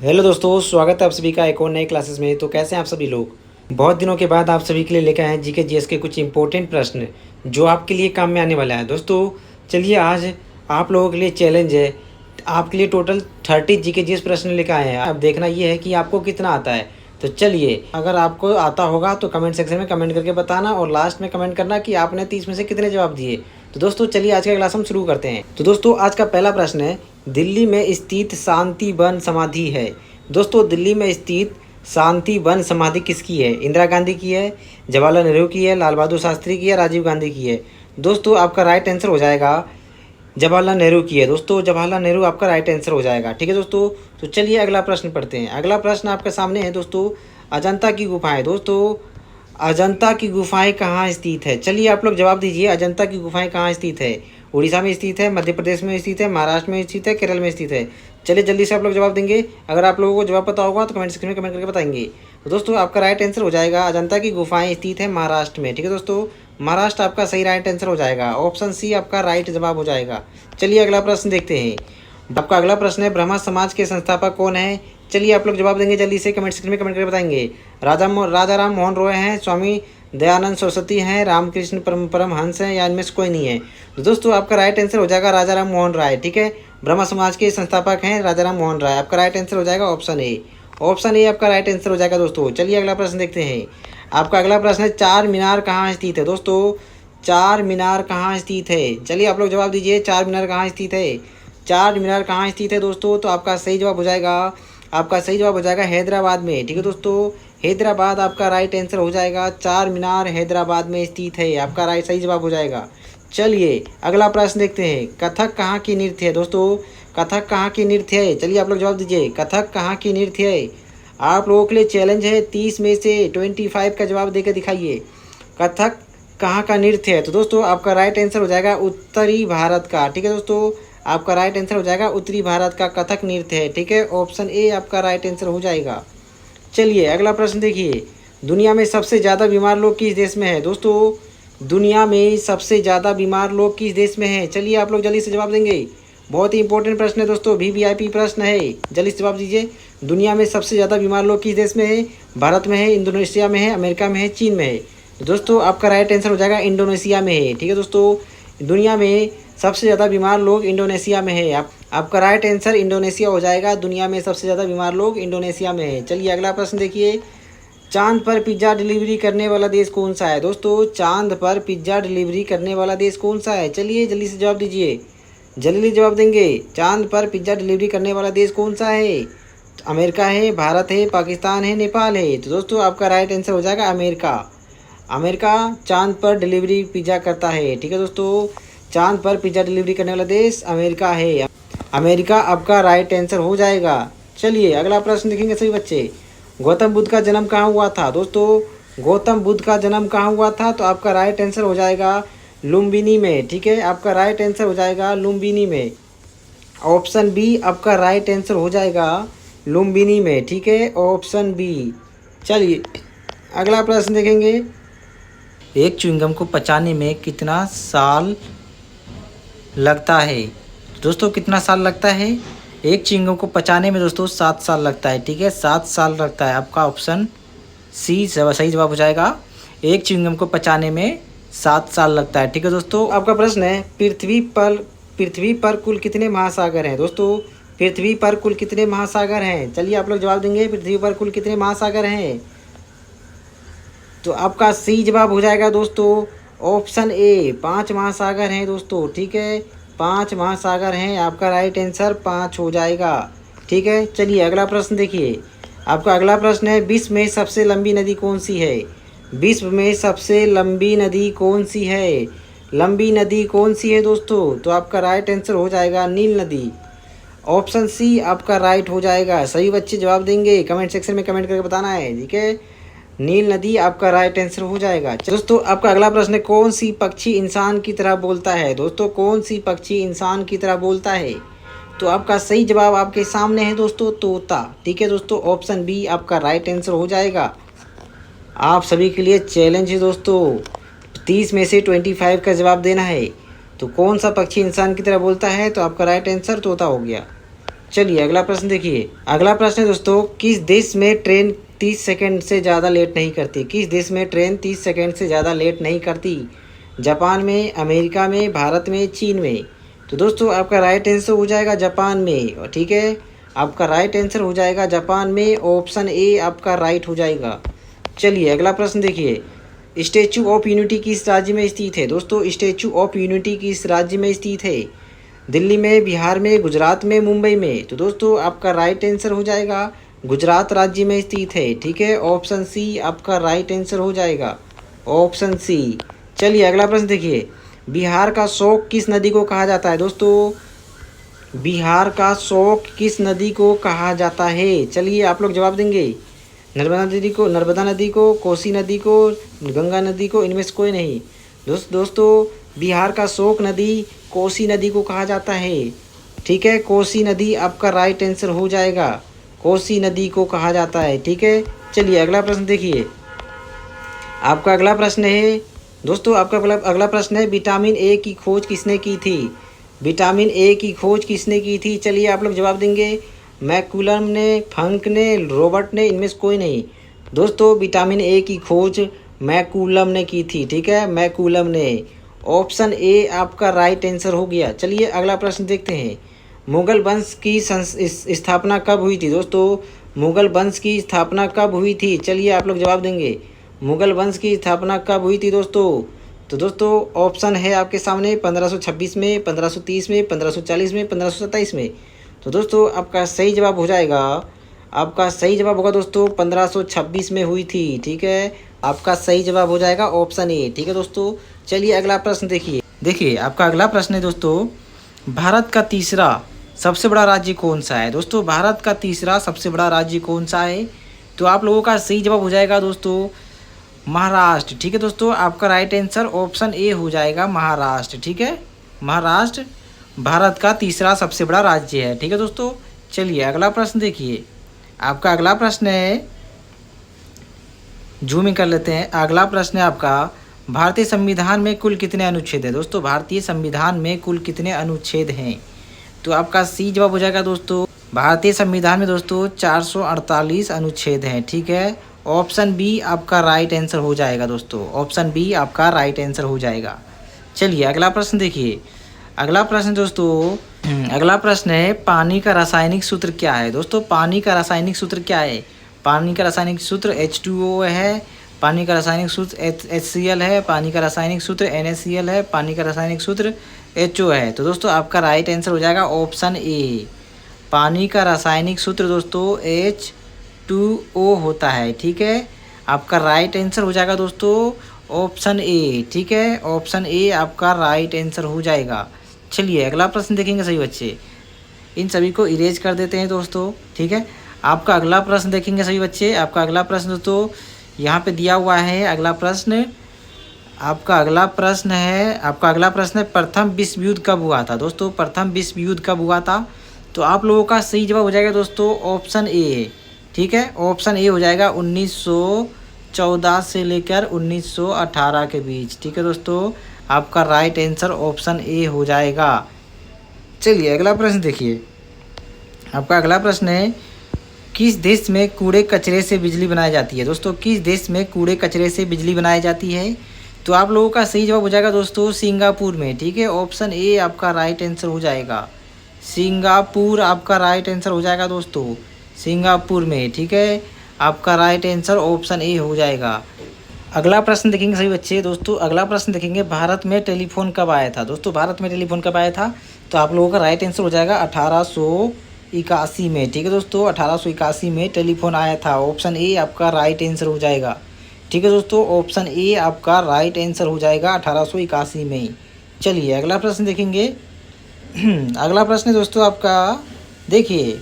Hello दोस्तों, स्वागत है आप सभी का एक और नए क्लासेस में। तो कैसे हैं आप सभी लोग। बहुत दिनों के बाद आप सभी के लिए लेकर आए हैं जीके जीएस के कुछ इंपॉर्टेंट प्रश्न जो आपके लिए काम में आने वाला है। दोस्तों चलिए, आज आप लोगों के लिए चैलेंज है। आपके लिए टोटल 30 जीके जीएस प्रश्न लेकर आए हैं। अब देखना ये है कि आपको कितना आता है। तो चलिए, अगर आपको आता होगा तो कमेंट सेक्शन में कमेंट करके बताना और लास्ट में कमेंट करना कि आपने 30 में से कितने जवाब दिए। तो दोस्तों चलिए, आज का क्लास हम शुरू करते हैं। तो दोस्तों आज का पहला प्रश्न है, दिल्ली में स्थित शांति वन समाधि है। दोस्तों दिल्ली में स्थित शांति वन समाधि किसकी है? इंदिरा गांधी की है, जवाहरलाल नेहरू की है, लाल बहादुर शास्त्री की है, राजीव गांधी की है। दोस्तों आपका राइट आंसर हो जाएगा जवाहरलाल नेहरू की है। दोस्तों जवाहरलाल नेहरू आपका राइट आंसर हो जाएगा। ठीक है दोस्तों, तो चलिए अगला प्रश्न पढ़ते हैं। अगला प्रश्न आपके सामने है दोस्तों, अजंता की गुफाएं। दोस्तों अजंता की गुफाएं कहाँ स्थित है? चलिए आप लोग जवाब दीजिए, अजंता की गुफाएं कहाँ स्थित है? उड़ीसा में स्थित है, मध्य प्रदेश में स्थित है, महाराष्ट्र में स्थित है, केरल में स्थित है। चलिए जल्दी से आप लोग जवाब देंगे। अगर आप लोगों को जवाब पता होगा तो कमेंट सेक्शन में कमेंट करके बताएंगे। तो दोस्तों आपका राइट आंसर हो जाएगा, अजंता की गुफाएं स्थित है महाराष्ट्र में। ठीक है दोस्तों, महाराष्ट्र आपका सही राइट आंसर हो जाएगा। ऑप्शन सी आपका राइट जवाब हो जाएगा। चलिए अगला प्रश्न देखते हैं। आपका अगला प्रश्न है, ब्रह्मा समाज के संस्थापक कौन है? चलिए आप लोग जवाब देंगे जल्दी से, कमेंट सेक्शन में कमेंट करके बताएंगे। राजा राम मोहन रॉय हैं, स्वामी दयानंद सरस्वती हैं, रामकृष्ण परमहंस हैं, या इनमें से कोई नहीं है। तो दोस्तों आपका राइट आंसर हो जाएगा राजा राम मोहन राय। ठीक है, ब्रह्मा समाज के संस्थापक हैं राजा राम मोहन राय। आपका राइट आंसर हो जाएगा ऑप्शन ए। ऑप्शन ए आपका राइट आंसर हो जाएगा। दोस्तों चलिए अगला प्रश्न देखते हैं। आपका अगला प्रश्न है, चार मीनार कहाँ स्थित है? दोस्तों चार मीनार कहाँ स्थित है? चलिए आप लोग जवाब दीजिए, चार मीनार कहाँ स्थित है? चार मीनार कहाँ स्थित है दोस्तों? तो आपका सही जवाब हो जाएगा, आपका सही जवाब हो जाएगा हैदराबाद में। ठीक है दोस्तों, हैदराबाद आपका राइट आंसर हो जाएगा। चार मीनार हैदराबाद में स्थित है, आपका राइट सही जवाब हो जाएगा। चलिए अगला प्रश्न देखते हैं, कथक कहाँ की नृत्य है? दोस्तों कथक कहाँ की नृत्य है? चलिए आप लोग जवाब दीजिए, कथक कहाँ की नृत्य है? आप लोगों के लिए चैलेंज है, 30 में से 25 का जवाब देकर दिखाइए। कथक कहाँ का नृत्य है? तो दोस्तों आपका राइट आंसर हो जाएगा उत्तरी भारत का। ठीक है दोस्तों, आपका राइट आंसर हो जाएगा उत्तरी भारत का कथक नृत्य है। ठीक है, ऑप्शन ए आपका राइट आंसर हो जाएगा। चलिए अगला प्रश्न देखिए, दुनिया में सबसे ज़्यादा बीमार लोग किस देश में है? दोस्तों दुनिया में सबसे ज़्यादा बीमार लोग किस देश में हैं? चलिए आप लोग जल्दी से जवाब देंगे। बहुत ही इंपॉर्टेंट प्रश्न है दोस्तों, वीवीआईपी प्रश्न है, जल्दी से जवाब दीजिए। दुनिया में सबसे ज़्यादा बीमार लोग किस देश में है? भारत में है, इंडोनेशिया में है, अमेरिका में है, चीन में है। दोस्तों आपका राइट आंसर हो जाएगा इंडोनेशिया में है। ठीक है दोस्तों, दुनिया में सबसे ज़्यादा बीमार लोग इंडोनेशिया में है। आपका राइट आंसर इंडोनेशिया हो जाएगा। दुनिया में सबसे ज़्यादा बीमार लोग इंडोनेशिया में है। चलिए अगला प्रश्न देखिए, चांद पर पिज्ज़ा डिलीवरी करने वाला देश कौन सा है? दोस्तों चांद पर पिज्ज़ा डिलीवरी करने वाला देश कौन सा है? चलिए जल्दी से जवाब दीजिए, जल्दी जवाब देंगे। चांद पर पिज्ज़ा डिलीवरी करने वाला देश कौन सा है? अमेरिका है, भारत है, पाकिस्तान है, नेपाल है। तो दोस्तों आपका राइट आंसर हो जाएगा अमेरिका। अमेरिका चांद पर डिलीवरी पिज़्ज़ा करता है। ठीक है दोस्तों, चांद पर पिज़्ज़ा डिलीवरी करने वाला देश अमेरिका है। अमेरिका आपका राइट आंसर हो जाएगा। चलिए अगला प्रश्न देखेंगे सभी बच्चे, गौतम बुद्ध का जन्म कहाँ हुआ था? दोस्तों गौतम बुद्ध का जन्म कहाँ हुआ था? तो आपका राइट आंसर हो जाएगा लुम्बिनी में। ठीक है, आपका राइट आंसर हो जाएगा लुम्बिनी में। ऑप्शन बी आपका राइट आंसर हो जाएगा लुम्बिनी में। ठीक है, ऑप्शन बी। चलिए अगला प्रश्न देखेंगे, एक च्युइंगम को पचाने में कितना साल लगता है? दोस्तों कितना साल लगता है? एक च्युइंगम को पचाने में दोस्तों 7 साल लगता है। ठीक है, 7 साल लगता है। आपका ऑप्शन सी सही जवाब हो जाएगा। एक च्युइंगम को पचाने में 7 साल लगता है। ठीक है दोस्तों, आपका प्रश्न है, पृथ्वी पर कुल कितने महासागर हैं? दोस्तों पृथ्वी पर कुल कितने महासागर हैं? चलिए आप लोग जवाब देंगे, पृथ्वी पर कुल कितने महासागर हैं? तो आपका सी जवाब हो जाएगा दोस्तों, ऑप्शन ए 5 महासागर हैं दोस्तों। ठीक है, 5 महासागर हैं, आपका राइट आंसर 5 हो जाएगा। ठीक है, चलिए अगला प्रश्न देखिए। आपका अगला प्रश्न है, विश्व में सबसे लंबी नदी कौन सी है? विश्व में सबसे लंबी नदी कौन सी है? लंबी नदी कौन सी है दोस्तों? तो आपका राइट आंसर हो जाएगा नील नदी। ऑप्शन सी आपका राइट हो जाएगा। सभी बच्चे जवाब देंगे, कमेंट सेक्शन में कमेंट करके बताना है। ठीक है, नील नदी आपका राइट आंसर हो जाएगा। दोस्तों आपका अगला प्रश्न है, कौन सी पक्षी इंसान की तरह बोलता है? दोस्तों कौन सी पक्षी इंसान की तरह बोलता है? तो आपका सही जवाब आपके सामने है दोस्तों, तोता। ठीक है दोस्तों, ऑप्शन बी आपका राइट आंसर हो जाएगा। आप सभी के लिए चैलेंज है दोस्तों, 30 में से 25 का जवाब देना है। तो कौन सा पक्षी इंसान की तरह बोलता है? तो आपका राइट आंसर तोता हो गया। चलिए अगला प्रश्न देखिए। अगला प्रश्न है दोस्तों, किस देश में ट्रेन 30 सेकंड से ज़्यादा लेट नहीं करती? किस देश में ट्रेन 30 सेकंड से ज़्यादा लेट नहीं करती? जापान में, अमेरिका में, भारत में, चीन में? तो दोस्तों आपका राइट आंसर हो जाएगा जापान में। और ठीक है, आपका राइट आंसर हो जाएगा जापान में। ऑप्शन ए आपका राइट हो जाएगा। चलिए अगला प्रश्न देखिए। स्टैचू ऑफ यूनिटी किस राज्य में स्थित है? दोस्तों स्टैचू ऑफ यूनिटी किस राज्य में स्थित है? दिल्ली में, बिहार में, गुजरात में, मुंबई में? तो दोस्तों आपका राइट आंसर हो जाएगा गुजरात राज्य में स्थित है। ठीक है, ऑप्शन सी आपका राइट आंसर हो जाएगा, ऑप्शन सी। चलिए अगला प्रश्न देखिए। बिहार का शोक किस नदी को कहा जाता है? दोस्तों बिहार का शोक किस नदी को कहा जाता है? चलिए आप लोग जवाब देंगे। नर्मदा नदी को, कोसी नदी को, गंगा नदी को? इनमें से कोई नहीं। दोस्तों बिहार का शोक नदी कोसी नदी को कहा जाता है। ठीक है, कोसी नदी आपका राइट आंसर हो जाएगा, कोसी नदी को कहा जाता है। ठीक है, चलिए अगला प्रश्न देखिए। आपका अगला प्रश्न है दोस्तों, आपका अगला प्रश्न है, विटामिन ए की खोज किसने की थी? विटामिन ए की खोज किसने की थी? चलिए आप लोग जवाब देंगे। मैकुलम ने, फंक ने, रॉबर्ट ने? इनमें से कोई नहीं। दोस्तों विटामिन ए की खोज मैकुलम ने की थी। ठीक है, मैकुलम ने। ऑप्शन ए आपका राइट आंसर हो गया। चलिए अगला प्रश्न देखते हैं। मुगल वंश की स्थापना कब हुई थी? दोस्तों मुगल वंश की स्थापना कब हुई थी? चलिए आप लोग जवाब देंगे। मुगल वंश की स्थापना कब हुई थी दोस्तों? तो दोस्तों ऑप्शन है आपके सामने 1526 में, 1530 में, 1540 में, 1527 में। तो दोस्तों आपका सही जवाब हो जाएगा, आपका सही जवाब होगा दोस्तों 1526 में हुई थी। ठीक है, आपका सही जवाब हो जाएगा ऑप्शन ए। ठीक है दोस्तों, चलिए अगला प्रश्न देखिए आपका अगला प्रश्न है दोस्तों, भारत का तीसरा सबसे बड़ा राज्य कौन सा है? दोस्तों भारत का तीसरा सबसे बड़ा राज्य कौन सा है? तो आप लोगों का सही जवाब हो जाएगा दोस्तों महाराष्ट्र। ठीक है दोस्तों, आपका राइट आंसर ऑप्शन ए हो जाएगा महाराष्ट्र। ठीक है, महाराष्ट्र भारत का तीसरा सबसे बड़ा राज्य है। ठीक है दोस्तों, चलिए अगला प्रश्न देखिए। आपका अगला प्रश्न है, जूमिंग कर लेते हैं। अगला प्रश्न है आपका, भारतीय संविधान में कुल कितने अनुच्छेद हैं? दोस्तों भारतीय संविधान में कुल कितने अनुच्छेद हैं? तो आपका सी जवाब हो जाएगा दोस्तों, भारतीय संविधान में दोस्तों 448 अनुच्छेद हैं। ठीक है, ऑप्शन बी आपका राइट आंसर हो जाएगा दोस्तों, ऑप्शन बी आपका राइट आंसर हो जाएगा। चलिए अगला प्रश्न देखिए। अगला प्रश्न दोस्तों, अगला प्रश्न है, पानी का रासायनिक सूत्र क्या है? दोस्तों पानी का रासायनिक सूत्र क्या है? पानी का रासायनिक सूत्र H2O है, पानी का रासायनिक सूत्र HCl है, पानी का रासायनिक सूत्र NaCl है, पानी का रासायनिक सूत्र HO है। तो दोस्तों आपका राइट आंसर हो जाएगा ऑप्शन ए, पानी का रासायनिक सूत्र दोस्तों H2O होता है। ठीक है, आपका राइट आंसर हो जाएगा दोस्तों ऑप्शन ए। ठीक है, ऑप्शन ए आपका राइट आंसर हो जाएगा। चलिए अगला प्रश्न देखेंगे सभी बच्चे, इन सभी को इरेज कर देते हैं दोस्तों। ठीक है, आपका अगला प्रश्न देखेंगे सभी बच्चे। आपका अगला प्रश्न दोस्तों यहाँ पे दिया हुआ है। अगला प्रश्न आपका अगला प्रश्न है, प्रथम विश्व युद्ध कब हुआ था? दोस्तों प्रथम विश्व युद्ध कब हुआ था? तो आप लोगों का सही जवाब हो जाएगा दोस्तों ऑप्शन ए। ठीक है, ऑप्शन ए हो जाएगा 1914 से लेकर 1918 के बीच। ठीक है दोस्तों, आपका राइट आंसर ऑप्शन ए हो जाएगा। चलिए अगला प्रश्न देखिए। आपका अगला प्रश्न है, किस देश में कूड़े कचरे से बिजली बनाई जाती है? दोस्तों किस देश में कूड़े कचरे से बिजली बनाई जाती है? तो आप लोगों का सही जवाब हो जाएगा दोस्तों सिंगापुर में। ठीक है, ऑप्शन ए आपका राइट आंसर हो जाएगा, सिंगापुर आपका राइट आंसर हो जाएगा दोस्तों, सिंगापुर में। ठीक है, आपका राइट आंसर ऑप्शन ए हो जाएगा। अगला प्रश्न देखेंगे सभी बच्चे। दोस्तों अगला प्रश्न देखेंगे, भारत में टेलीफोन कब आया था? दोस्तों भारत में टेलीफोन कब आया था? तो आप लोगों का राइट आंसर हो जाएगा 1881 में। ठीक है दोस्तों, 1881 में टेलीफोन आया था। ऑप्शन ए आपका राइट आंसर हो जाएगा। ठीक है दोस्तों, ऑप्शन ए आपका राइट आंसर हो जाएगा 1881 में। चलिए अगला प्रश्न देखेंगे। अगला प्रश्न दोस्तों आपका देखिए,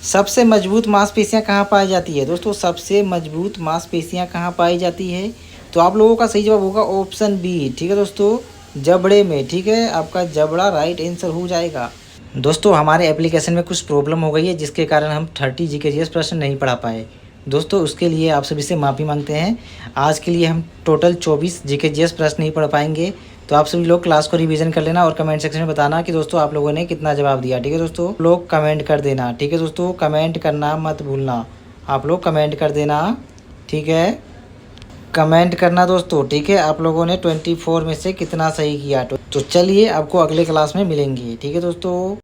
सबसे मजबूत मांसपेशियां कहाँ पाई जाती है? दोस्तों सबसे मजबूत मांसपेशियां कहाँ पाई जाती है? तो आप लोगों का सही जवाब होगा ऑप्शन बी। ठीक है दोस्तों, जबड़े में। ठीक है, आपका जबड़ा राइट आंसर हो जाएगा। दोस्तों हमारे एप्लीकेशन में कुछ प्रॉब्लम हो गई है, जिसके कारण हम 30 GK प्रश्न नहीं पढ़ा पाए। दोस्तों उसके लिए आप सभी से माफ़ी मांगते हैं। आज के लिए हम टोटल 24 GK प्रश्न नहीं पढ़ पाएंगे, तो आप सभी लोग क्लास को रिवीजन कर लेना और कमेंट सेक्शन में बताना कि दोस्तों आप लोगों ने कितना जवाब दिया। ठीक है दोस्तों, लोग कमेंट कर देना। ठीक है दोस्तों, कमेंट करना मत भूलना, आप लोग कमेंट कर देना। ठीक है, कमेंट करना दोस्तों। ठीक है, आप लोगों ने 24 में से कितना सही किया। तो चलिए आपको अगले क्लास में मिलेंगे। ठीक है दोस्तों।